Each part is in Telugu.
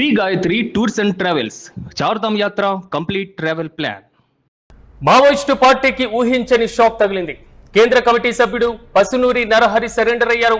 Shri Gayatri tours and travels Chardham యాత్ర కంప్లీట్ ట్రావెల్ ప్లాన్. మావోయిస్టు పార్టీకి ఊహించని షాక్ తగిలింది. కేంద్ర కమిటీ సభ్యుడు పసునూరి నరహరి సరెండర్ అయ్యారు.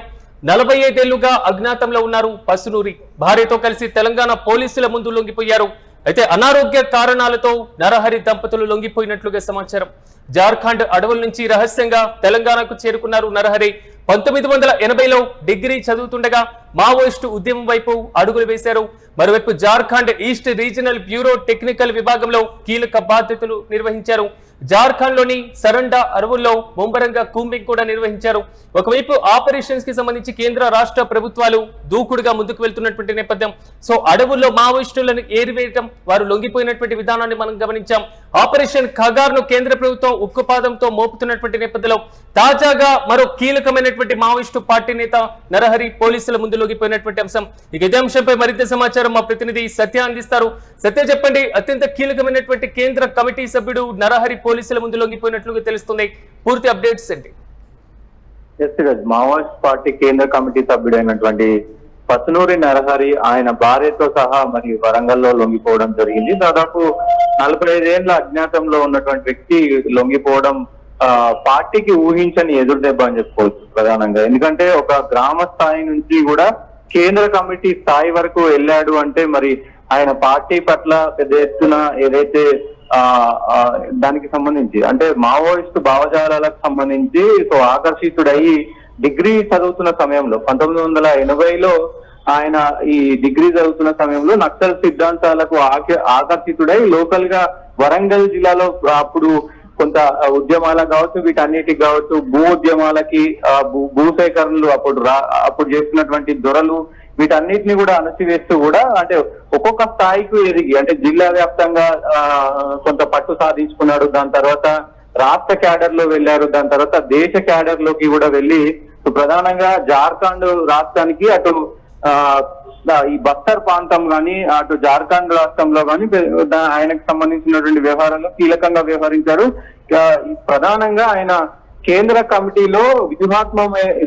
45 ఏళ్లుగా అజ్ఞాతంలో ఉన్నారు పసునూరి. భార్యతో కలిసి తెలంగాణ పోలీసుల ముందు లొంగిపోయారు. అయితే అనారోగ్య కారణాలతో నరహరి దంపతులు లొంగిపోయినట్లుగా సమాచారం. జార్ఖండ్ అడవుల నుంచి రహస్యంగా తెలంగాణకు చేరుకున్నారు నరహరి. 1980లో డిగ్రీ చదువుతుండగా మావోయిస్టు ఉద్యమం వైపు అడుగులు వేశారు. మరోవైపు Jharkhand east regional bureau technical విభాగంలో కీలక బాధ్యతలు నిర్వహించారు. జార్ఖండ్ లోని సరండా అడవుల్లో ముమ్మరంగా కూంబింగ్ కూడా నిర్వహించారు. ఒకవైపు ఆపరేషన్స్ కి సంబంధించి కేంద్ర రాష్ట్ర ప్రభుత్వాలు దూకుడుగా ముందుకు వెళ్తున్నటువంటి నేపథ్యం. సో అడవుల్లో మావోయిస్టులను ఏరివేయటం, వారు లొంగిపోయినటువంటి విధానాన్ని మనం గమనించాం. ఆపరేషన్ ఖగార్ ను కేంద్ర ప్రభుత్వం ఉక్కుపాదంతో మోపుతున్నటువంటి నేపథ్యంలో తాజాగా మరో కీలకమైనటువంటి మావోయిస్టు పార్టీ నేత నరహరి పోలీసుల ముందు లొంగిపోయినటువంటి అంశం. ఇక ఇదే అంశంపై మరింత సమాచారం మా ప్రతినిధి సత్య అందిస్తారు. సత్య, చెప్పండి, అత్యంత కీలకమైనటువంటి కేంద్ర కమిటీ సభ్యుడు నరహరి పోలీసుల ముందు లొంగిపోయినట్లుగా తెలుస్తుంది. పూర్తి అప్డేట్స్ ఏంటి? మావోయిస్ట్ పార్టీ కేంద్ర కమిటీ సభ్యుడైనటువంటి పసునూరి నరహరి ఆయన భార్యతో సహా మరి వరంగల్లో లొంగిపోవడం జరిగింది. దాదాపు 45 ఏళ్ల అజ్ఞాతంలో ఉన్నటువంటి వ్యక్తి లొంగిపోవడం పార్టీకి ఊహించని ఎదురుదెబ్బ అని చెప్పుకోవచ్చు ప్రధానంగా. ఎందుకంటే ఒక గ్రామ స్థాయి నుంచి కూడా కేంద్ర కమిటీ స్థాయి వరకు వెళ్ళాడు అంటే మరి ఆయన పార్టీ పట్ల పెద్ద ఎత్తున ఏదైతే దానికి సంబంధించి అంటే మావోయిస్టు భావజాలాలకు సంబంధించి ఆకర్షితుడయి డిగ్రీ చదువుతున్న సమయంలో 1980లో ఆయన ఈ డిగ్రీ చదువుతున్న సమయంలో నక్సల్ సిద్ధాంతాలకు ఆకర్షితుడై లోకల్ గా వరంగల్ జిల్లాలో అప్పుడు కొంత ఉద్యమాలకు కావచ్చు, వీటన్నిటికి కావచ్చు, భూ ఉద్యమాలకి భూసేకరణలు అప్పుడు చేస్తున్నటువంటి దొరలు వీటన్నిటిని కూడా అణచివేస్తూ కూడా అంటే ఒక్కొక్క స్థాయికి ఎదిగి అంటే జిల్లా వ్యాప్తంగా కొంత పట్టు సాధించుకున్నాడు. దాని తర్వాత రాష్ట్ర క్యాడర్ లో వెళ్ళారు. దాని తర్వాత దేశ క్యాడర్ లోకి కూడా వెళ్ళి ప్రధానంగా జార్ఖండ్ రాష్ట్రానికి అటు ఈ బస్తర్ ప్రాంతం కానీ అటు జార్ఖండ్ రాష్ట్రంలో కానీ ఆయనకు సంబంధించినటువంటి వ్యవహారంలో కీలకంగా వ్యవహరించారు. ప్రధానంగా ఆయన కేంద్ర కమిటీలో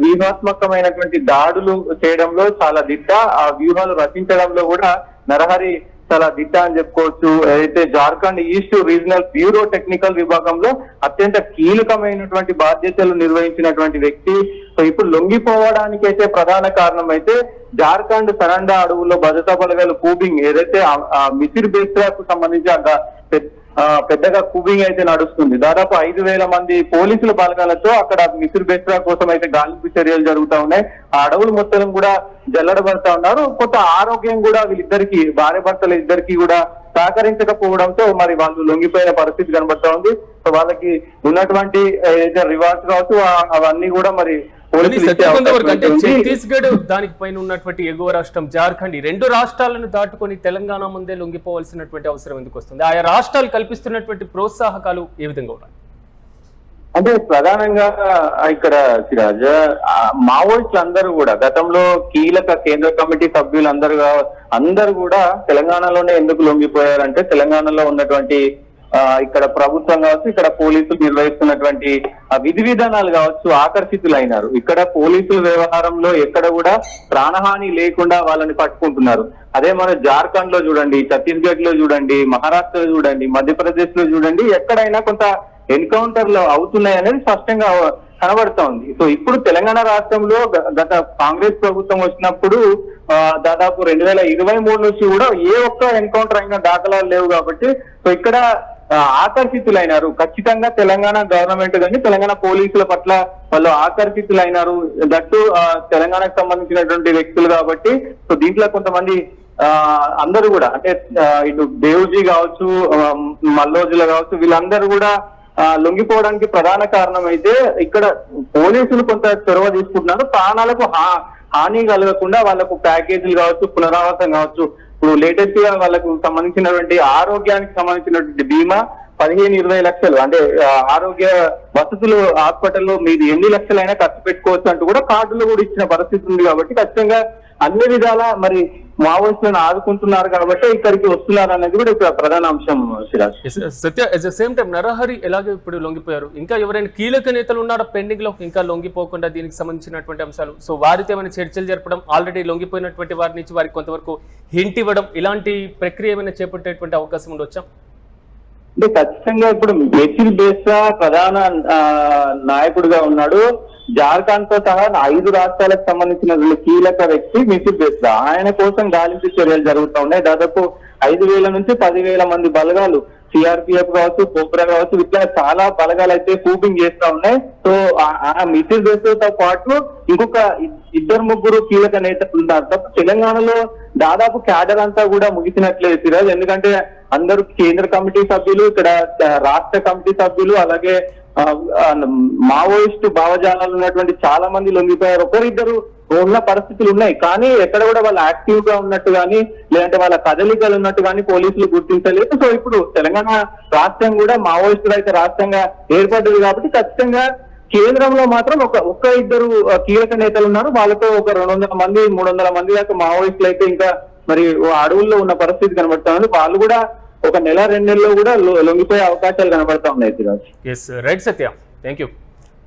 వ్యూహాత్మకమైనటువంటి దాడులు చేయడంలో చాలా దిట్ట. ఆ వ్యూహాలు రచించడంలో కూడా నరహరి చాలా దిట్ట అని చెప్పుకోవచ్చు. అయితే Jharkhand east regional bureau technical విభాగంలో అత్యంత కీలకమైనటువంటి బాధ్యతలు నిర్వహించినటువంటి వ్యక్తి. సో ఇప్పుడు లొంగిపోవడానికి అయితే ప్రధాన కారణం అయితే జార్ఖండ్ సరండా అడవుల్లో భద్రతా బలగాలు కూబింగ్ ఏదైతే మిసిర్ బేస్రాకు సంబంధించి పెద్దగా కూబింగ్ అయితే నడుస్తుంది. దాదాపు 5,000 మంది పోలీసుల బలగాలతో అక్కడ మిసిర్ బేస్రా కోసం అయితే గాలింపు చర్యలు జరుగుతూ ఉన్నాయి. ఆ అడవులు మొత్తం కూడా జల్లడబడతా ఉన్నారు. కొంత ఆరోగ్యం కూడా వీళ్ళిద్దరికి భార్య భర్తలు ఇద్దరికి కూడా సహకరించకపోవడంతో మరి వాళ్ళు లొంగిపోయిన పరిస్థితి కనబడతా ఉంది. సో వాళ్ళకి ఉన్నటువంటి ఏదైతే రివార్డ్స్ కావచ్చు అవన్నీ కూడా మరి ఛత్తీస్గఢ్ దానికి పైన ఉన్నటువంటి ఎగువ రాష్ట్రం జార్ఖండ్, 2 రాష్ట్రాలను దాటుకొని తెలంగాణ ముందే లొంగిపోవాల్సినటువంటి అవసరం ఎందుకు వస్తుంది? ఆయా రాష్ట్రాలు కల్పిస్తున్నటువంటి ప్రోత్సాహకాలు ఏ విధంగా ఉన్నాయి? అంటే ప్రధానంగా ఇక్కడ సిరాజ్ మావోయిస్టులు అందరూ కూడా గతంలో కీలక కేంద్ర కమిటీ సభ్యులందరూ కూడా తెలంగాణలోనే ఎందుకు లొంగిపోయారంటే తెలంగాణలో ఉన్నటువంటి ఇక్కడ ప్రభుత్వం కావచ్చు, ఇక్కడ పోలీసులు నిర్వహిస్తున్నటువంటి విధి విధానాలు కావచ్చు ఆకర్షితులైనారు. ఇక్కడ పోలీసుల వ్యవహారంలో ఎక్కడ కూడా ప్రాణహాని లేకుండా వాళ్ళని పట్టుకుంటున్నారు. అదే మన జార్ఖండ్ లో చూడండి, ఛత్తీస్గఢ్ లో చూడండి, మహారాష్ట్రలో చూడండి, మధ్యప్రదేశ్ లో చూడండి, ఎక్కడైనా కొంత ఎన్కౌంటర్లు అవుతున్నాయి అనేది స్పష్టంగా కనబడతా ఉంది. సో ఇప్పుడు తెలంగాణ రాష్ట్రంలో గత కాంగ్రెస్ ప్రభుత్వం వచ్చినప్పుడు దాదాపు 2023 నుంచి కూడా ఏ ఒక్క ఎన్కౌంటర్ అయినా దాఖలాలు లేవు కాబట్టి సో ఇక్కడ ఆకర్షితులైనారు. ఖచ్చితంగా తెలంగాణ గవర్నమెంట్ కానీ తెలంగాణ పోలీసుల పట్ల వాళ్ళు ఆకర్షితులైనారు. దట్టు తెలంగాణకు సంబంధించినటువంటి వ్యక్తులు కాబట్టి సో దీంట్లో కొంతమంది అందరూ కూడా అంటే ఇటు దేవుజీ కావచ్చు, మల్లోజులు కావచ్చు, వీళ్ళందరూ కూడా లొంగిపోవడానికి ప్రధాన కారణం అయితే ఇక్కడ పోలీసులు కొంత చొరవ తీసుకుంటున్నారు. ప్రాణాలకు హాని కలగకుండా వాళ్ళకు ప్యాకేజీలు కావచ్చు, పునరావాసం కావచ్చు. ఇప్పుడు లేటెస్ట్ గా వాళ్ళకు సంబంధించినటువంటి ఆరోగ్యానికి సంబంధించినటువంటి బీమా 15-20 లక్షలు అంటే ఆరోగ్య వసతులు హాస్పిటల్లో మీరు ఎన్ని లక్షలైనా ఖర్చు పెట్టుకోవచ్చు అంటూ కూడా కార్డులు కూడా ఇచ్చిన పరిస్థితి ఉంది. కాబట్టి ఖచ్చితంగా అన్ని విధాలా మరి మావోయిస్టులను ఆదుకుంటున్నారు కాబట్టి ఇక్కడికి వస్తున్నారు అనేది కూడా ఇక్కడ ప్రధాన అంశం Siraj. Satya, at the same time Narahari ఎలాగే ఇప్పుడు లొంగిపోయారు, ఇంకా ఎవరైనా కీలక నేతలు ఉన్నారా పెండింగ్ లో ఇంకా లొంగిపోకుండా దీనికి సంబంధించినటువంటి అంశాలు? సో వారితో ఏమైనా చర్చలు జరపడం, ఆల్రెడీ లొంగిపోయినటువంటి వారి నుంచి వారికి కొంతవరకు హింట్ ఇవ్వడం, ఇలాంటి ప్రక్రియ ఏమైనా చేపట్టేటువంటి అవకాశం ఉండొచ్చా? అంటే ఖచ్చితంగా ఇప్పుడు మిథిల్ బేస్రా ప్రధాన నాయకుడిగా ఉన్నాడు. జార్ఖండ్ తో సహా 5 రాష్ట్రాలకు సంబంధించిన కీలక వ్యక్తి మిథిల్ బేస్రా. ఆయన కోసం గాలింపు చర్యలు జరుగుతూ ఉన్నాయి. దాదాపు 5,000 నుంచి 10,000 మంది బలగాలు, సిఆర్పిఎఫ్ కావచ్చు, కోబ్రా కావచ్చు, ఇట్లా చాలా బలగాలు అయితే కూపింగ్ చేస్తా ఉన్నాయి. సో ఆ మిథిల్ బేస్రాతో పాటు ఇంకొక 2-3 కీలక నేతలు ఉన్నారు. తప్ప తెలంగాణలో దాదాపు క్యాడర్ అంతా కూడా ముగిసినట్లేదు సిరాజ్. ఎందుకంటే అందరూ కేంద్ర కమిటీ సభ్యులు, ఇక్కడ రాష్ట్ర కమిటీ సభ్యులు, అలాగే మావోయిస్టు భావజాలాలు ఉన్నటువంటి చాలా మంది లొంగిపోయారు. ఒకరిద్దరు ఉన్న పరిస్థితులు ఉన్నాయి, కానీ ఎక్కడ కూడా వాళ్ళు యాక్టివ్ గా ఉన్నట్టు కానీ లేదంటే వాళ్ళ కదలికలు ఉన్నట్టు కానీ పోలీసులు గుర్తించలేదు. సో ఇప్పుడు తెలంగాణ రాష్ట్రం కూడా మావోయిస్టు రహిత రాష్ట్రంగా ఏర్పడ్డది కాబట్టి ఖచ్చితంగా కేంద్రంలో మాత్రం ఒక్క ఇద్దరు కీలక నేతలు ఉన్నారు. వాళ్ళతో ఒక 200 మంది 300 మంది దాకా మావోయిస్టులు అయితే ఇంకా మరి అడవుల్లో ఉన్న పరిస్థితి కనబడతా ఉంది. వాళ్ళు కూడా ఒక 1-2 నెలల్లో కూడా లొంగిపోయే అవకాశాలు కనబడతా ఉన్నాయి Siraj. Yes, right Satya, thank you.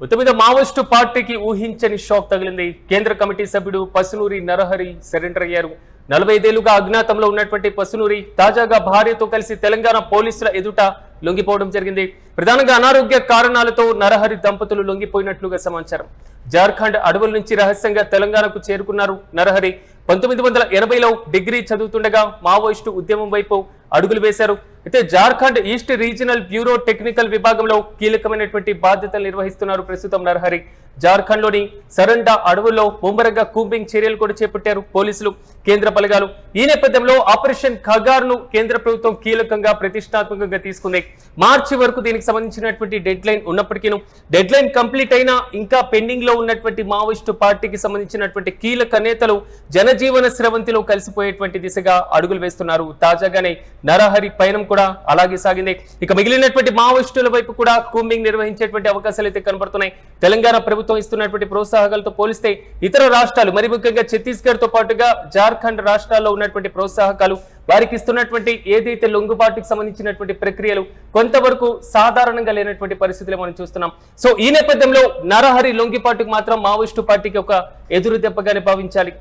మొత్తం మీద మావోయిస్టు పార్టీకి ఊహించని షాక్ తగిలింది. కేంద్ర కమిటీ సభ్యుడు పసునూరి నరహరి సరెండర్ అయ్యారు. 45 ఏళ్లుగా అజ్ఞాతంలో ఉన్నటువంటి పసునూరి తాజాగా భార్యతో కలిసి తెలంగాణ పోలీసుల ఎదుట లొంగిపోవడం జరిగింది. ప్రధానంగా అనారోగ్య కారణాలతో నరహరి దంపతులు లొంగిపోయినట్లుగా సమాచారం. జార్ఖండ్ అడవుల నుంచి రహస్యంగా తెలంగాణకు చేరుకున్నారు నరహరి. 1980లో డిగ్రీ చదువుతుండగా మావోయిస్టు ఉద్యమం వైపు అడుగులు వేశారు. అయితే Jharkhand east regional bureau technical విభాగంలో కీలకమైనటువంటి బాధ్యతలు నిర్వహిస్తున్నారు ప్రస్తుతం నరహరి. జార్ఖండ్ లోని సరండా అడవుల్లో ముమ్మరంగా కూంబింగ్ చర్యలు కూడా చేపట్టారు పోలీసులు, కేంద్ర బలగాలు. ఈ నేపథ్యంలో ఆపరేషన్ ఖగార్ ను కేంద్ర ప్రభుత్వం కీలకంగా ప్రతిష్టాత్మకంగా తీసుకుంది. మార్చి వరకు దీనికి సంబంధించినటువంటి డెడ్ లైన్ ఉన్నప్పటికీ డెడ్ లైన్ కంప్లీట్ అయినా ఇంకా పెండింగ్ లో ఉన్నటువంటి మావోయిస్టు పార్టీకి సంబంధించినటువంటి కీలక నేతలు జనజీవన స్రవంతిలో కలిసిపోయేటువంటి దిశగా అడుగులు వేస్తున్నారు. తాజాగానే నరహరి పయనం కూడా అలాగే సాగింది. ఇక మిగిలినటువంటి మావోయిస్టుల వైపు కూడా కూంబింగ్ నిర్వహించేటువంటి అవకాశాలు అయితే కనబడుతున్నాయి. తెలంగాణ ప్రభుత్వం ఇస్తున్నటువంటి ప్రోత్సాహకాలతో పోలిస్తే ఇతర రాష్ట్రాలు, మరి ముఖ్యంగా ఛత్తీస్గఢ్ తో పాటుగా జార్ఖండ్ రాష్ట్రాల్లో ఉన్నటువంటి ప్రోత్సాహకాలు, వారికి ఇస్తున్నటువంటి ఏదైతే లొంగుబాటుకి సంబంధించినటువంటి ప్రక్రియలు కొంతవరకు సాధారణంగా లేనటువంటి పరిస్థితులు మనం చూస్తున్నాం. సో ఈ నేపథ్యంలో నరహరి లొంగిపాటుకు మాత్రం మావోయిస్టు పార్టీకి ఒక ఎదురు దెబ్బగానే భావించాలి.